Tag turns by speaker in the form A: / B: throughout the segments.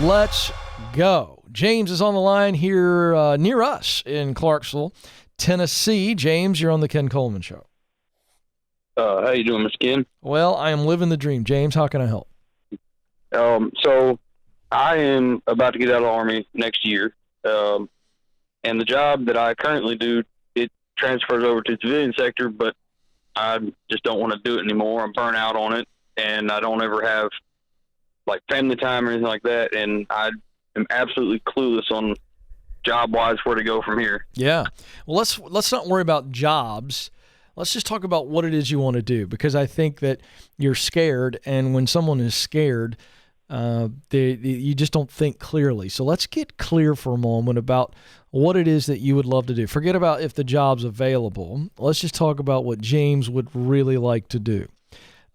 A: Let's go. James is on the line here near us in Clarksville, Tennessee. James, you're on the Ken Coleman Show.
B: How you doing, Mr. Ken?
A: Well, I am living the dream. James, how can I help?
B: So I am about to get out of the Army next year, and the job that I currently do, it transfers over to the civilian sector, but I just don't want to do it anymore. I'm burnt out on it, and I don't ever have like family time or anything like that, and I am absolutely clueless on job-wise where to go from here.
A: Yeah. Well, let's not worry about jobs. Let's just talk about what it is you want to do, because I think that you're scared, and when someone is scared, you just don't think clearly. So let's get clear for a moment about what it is that you would love to do. Forget about if the job's available. Let's just talk about what James would really like to do.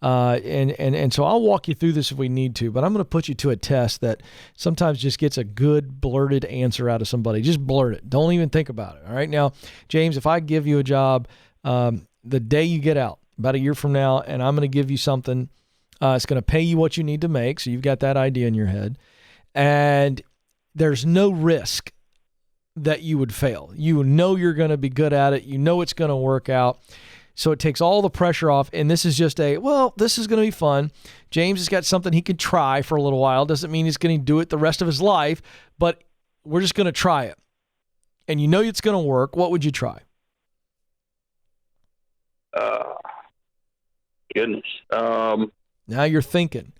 A: And so I'll walk you through this if we need to, but I'm going to put you to a test that sometimes just gets a good blurted answer out of somebody. Just blurt it. Don't even think about it. All right. Now, James, if I give you a job, the day you get out, about a year from now, and I'm going to give you something, it's going to pay you what you need to make. So you've got that idea in your head, and there's no risk that you would fail. You know you're going to be good at it. You know it's going to work out. So it takes all the pressure off, and this is just this is going to be fun. James has got something he could try for a little while. Doesn't mean he's going to do it the rest of his life, but we're just going to try it. And you know it's going to work. What would you try?
B: Goodness.
A: Now you're thinking.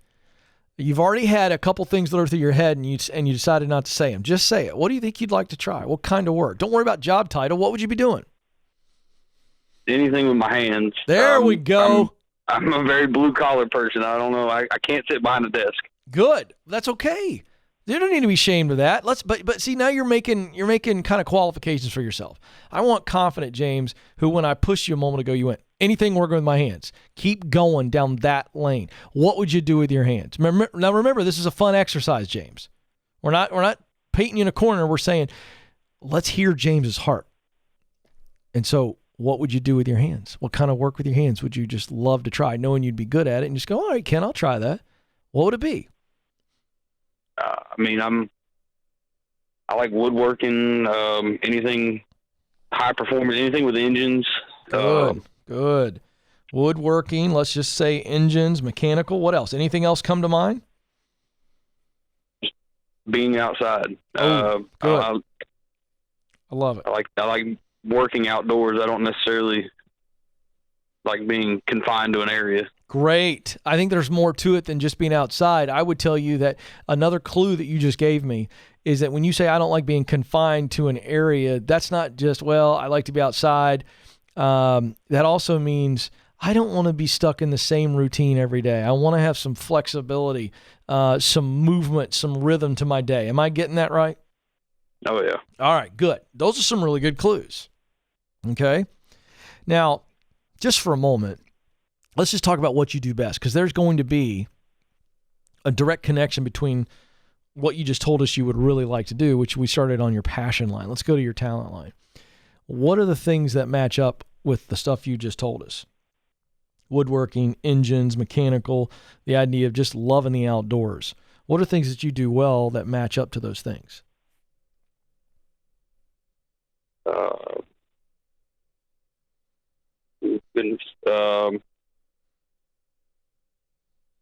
A: You've already had a couple things that are through your head, and you decided not to say them. Just say it. What do you think you'd like to try? What kind of work? Don't worry about job title. What would you be doing?
B: Anything with my hands.
A: There we go.
B: I'm a very blue-collar person. I don't know. I can't sit behind a desk.
A: Good. That's okay. You don't need to be ashamed of that. But see, now you're making kind of qualifications for yourself. I want confident James, who when I pushed you a moment ago, you went, anything working with my hands. Keep going down that lane. What would you do with your hands? Remember, this is a fun exercise, James. We're not painting you in a corner. We're saying, let's hear James's heart. And so, what would you do with your hands? What kind of work with your hands would you just love to try, knowing you'd be good at it, and just go, all right, Ken, I'll try that. What would it be?
B: I like woodworking, anything high performance, anything with engines.
A: Good. Woodworking, let's just say engines, mechanical. What else? Anything else come to mind?
B: Being outside.
A: Good. I love it.
B: I like working outdoors. I don't necessarily like being confined to an area.
A: Great. I think there's more to it than just being outside. I would tell you that another clue that you just gave me is that when you say I don't like being confined to an area, that's not just, I like to be outside. That also means I don't want to be stuck in the same routine every day. I want to have some flexibility, some movement, some rhythm to my day. Am I getting that right?
B: Oh, yeah.
A: All right, good. Those are some really good clues. Okay. Now, just for a moment, let's just talk about what you do best, because there's going to be a direct connection between what you just told us you would really like to do, which we started on your passion line. Let's go to your talent line. What are the things that match up with the stuff you just told us? Woodworking, engines, mechanical, the idea of just loving the outdoors. What are things that you do well that match up to those things?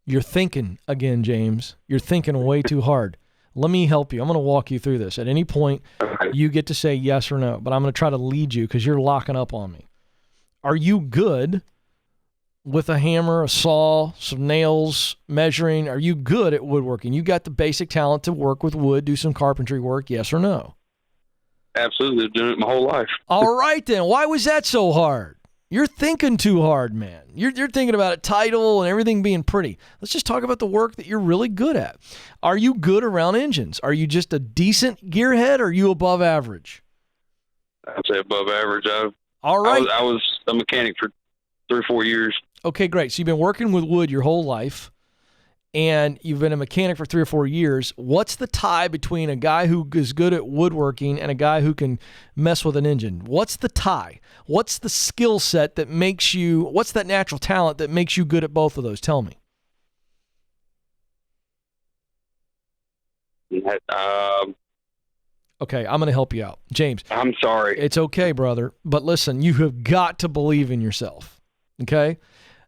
A: You're thinking again, James. You're thinking way too hard. Let me help you. I'm going to walk you through this. At any point, you get to say yes or no, but I'm going to try to lead you because you're locking up on me. Are you good with a hammer, a saw, some nails, measuring? Are you good at woodworking? You got the basic talent to work with wood, do some carpentry work, yes or no?
B: Absolutely. I've done it my whole life.
A: All right, then. Why was that so hard? You're thinking too hard, man. You're thinking about a title and everything being pretty. Let's just talk about the work that you're really good at. Are you good around engines? Are you just a decent gearhead, or are you above average?
B: I'd say above average.
A: All right.
B: I was a mechanic for 3 or 4 years.
A: Okay, great. So you've been working with wood your whole life, and you've been a mechanic for 3 or 4 years. What's the tie between a guy who is good at woodworking and a guy who can mess with an engine? What's the tie? What's the skill set that makes you, what's that natural talent that makes you good at both of those? Tell me. Okay, I'm going to help you out. James.
B: I'm sorry.
A: It's okay, brother. But listen, you have got to believe in yourself. Okay?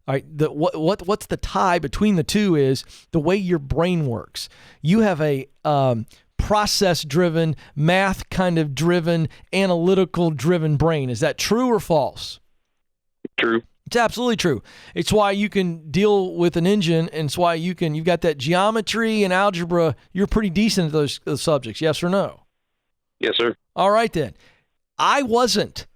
A: All right. What's the tie between the two is the way your brain works. You have a process-driven, math kind of driven, analytical-driven brain. Is that true or false?
B: True.
A: It's absolutely true. It's why you can deal with an engine, and it's why you've got that geometry and algebra. You're pretty decent at those subjects. Yes or no?
B: Yes, sir.
A: All right, then. I wasn't.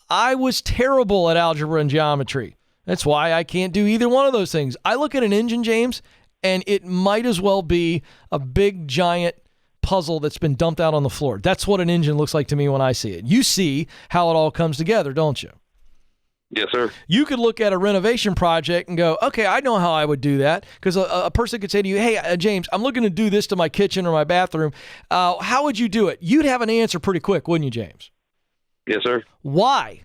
A: I was terrible at algebra and geometry. That's why I can't do either one of those things. I look at an engine, James, and it might as well be a big, giant puzzle that's been dumped out on the floor. That's what an engine looks like to me when I see it. You see how it all comes together, don't you?
B: Yes, sir.
A: You could look at a renovation project and go, okay, I know how I would do that. Because a person could say to you, hey, James, I'm looking to do this to my kitchen or my bathroom. How would you do it? You'd have an answer pretty quick, wouldn't you, James?
B: Yes, sir.
A: Why?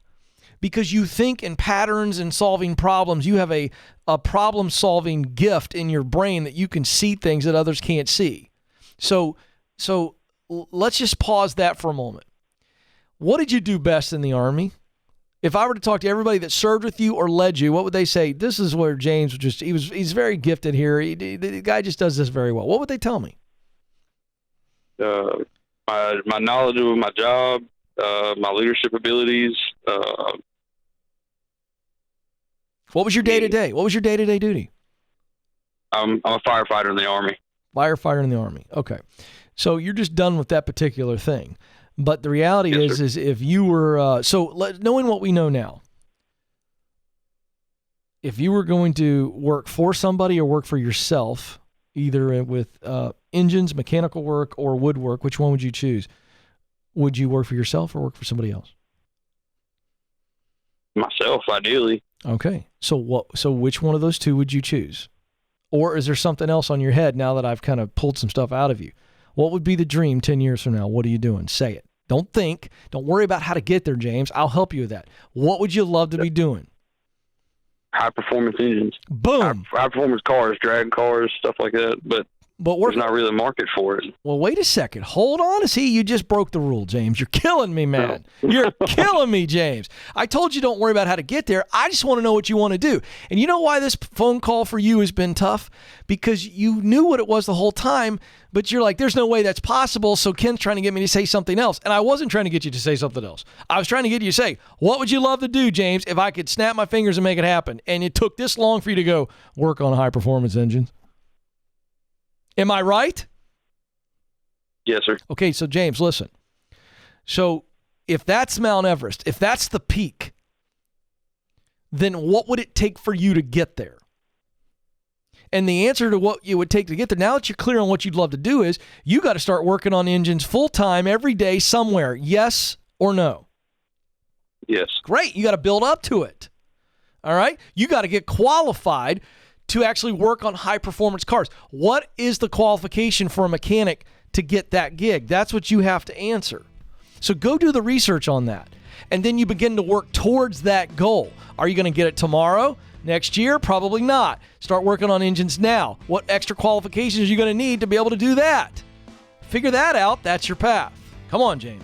A: Because you think in patterns and solving problems. You have a problem-solving gift in your brain that you can see things that others can't see. So let's just pause that for a moment. What did you do best in the Army? If I were to talk to everybody that served with you or led you, what would they say? This is where James he's very gifted here. The guy just does this very well. What would they tell me?
B: My knowledge of my job, my leadership abilities.
A: What was your day-to-day? What was your day-to-day duty?
B: I'm a firefighter in the Army.
A: Firefighter in the Army. Okay. So you're just done with that particular thing. But the reality is if you were, knowing what we know now, if you were going to work for somebody or work for yourself, either with engines, mechanical work, or woodwork, which one would you choose? Would you work for yourself or work for somebody else?
B: Myself, ideally.
A: Okay. So which one of those two would you choose? Or is there something else on your head now that I've kind of pulled some stuff out of you? What would be the dream 10 years from now? What are you doing? Say it. Don't think. Don't worry about how to get there, James. I'll help you with that. What would you love to be doing?
B: High-performance engines.
A: Boom.
B: High-performance cars, drag cars, stuff like that. But there's not really a market for it.
A: Well, wait a second. Hold on. See, you just broke the rule, James. You're killing me, man. You're killing me, James. I told you don't worry about how to get there. I just want to know what you want to do. And you know why this phone call for you has been tough? Because you knew what it was the whole time, but you're like, there's no way that's possible, so Ken's trying to get me to say something else. And I wasn't trying to get you to say something else. I was trying to get you to say, what would you love to do, James, if I could snap my fingers and make it happen? And it took this long for you to go work on high-performance engines. Am I right?
B: Yes, sir.
A: Okay, so James, listen. So if that's Mount Everest, if that's the peak, then what would it take for you to get there? And the answer to what it would take to get there, now that you're clear on what you'd love to do, is you got to start working on engines full-time every day somewhere. Yes or no?
B: Yes.
A: Great. You got to build up to it. All right? You got to get qualified to actually work on high-performance cars. What is the qualification for a mechanic to get that gig? That's what you have to answer. So go do the research on that. And then you begin to work towards that goal. Are you going to get it tomorrow? Next year? Probably not. Start working on engines now. What extra qualifications are you going to need to be able to do that? Figure that out. That's your path. Come on, James.